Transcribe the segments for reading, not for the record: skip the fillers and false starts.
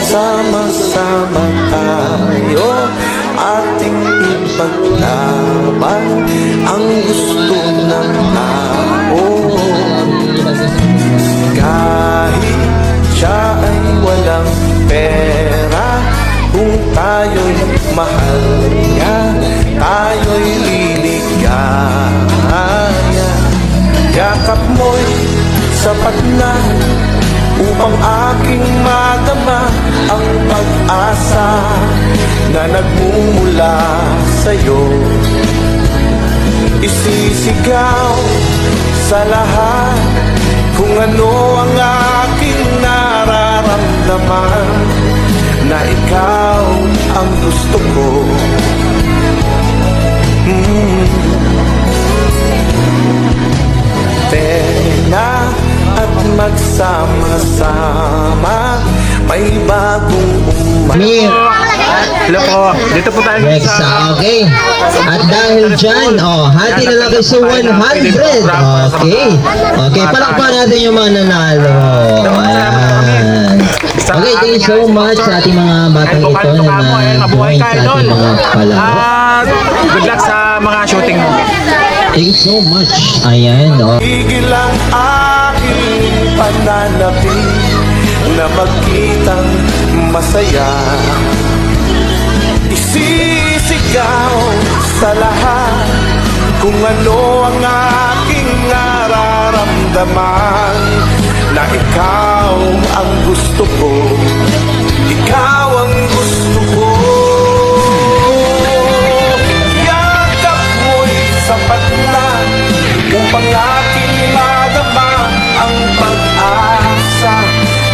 sama-sama tayo, ating ipaglaban ang gusto ng tao. Kahit siya ay walang pera, kung tayo'y mahal niya, tayo'y liligaya. Yakap mo'y sapat na upang aking madama ang pag-asa na nagmumula sa'yo. Isisigaw sa lahat kung ano ang aking nararamdaman, na ikaw ang gusto ko. Tena at magsama-sama, may bagong Mir. Hello po, dito po tayo Rexa, okay. At dahil dyan, hati na lang kayo sa 100. Okay. Okay, palakpan natin yung mga nanalo. Ayan. Okay, thank you so much sa ating mga batang ito na nag-join sa ating mga palaro. Good luck sa mga shooting mo. Thank you so much. Ayan, Igil ang aking pananapin na magkitang masaya. Isisigaw sa lahat kung ano ang aking nararamdaman, na ikaw ang gusto ko, ikaw ang gusto ko. Yakap mo'y sapat na upang aking madama ang pag-asa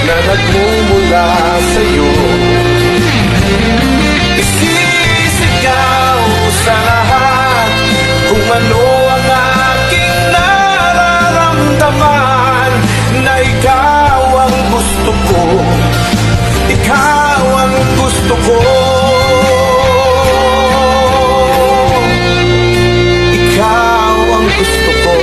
na nagmumula sa'yo. Isisigaw sa lahat kung ano ang aking nararamdaman, na ikaw ang gusto ko, ikaw ang gusto ko. Ikaw ang gusto ko.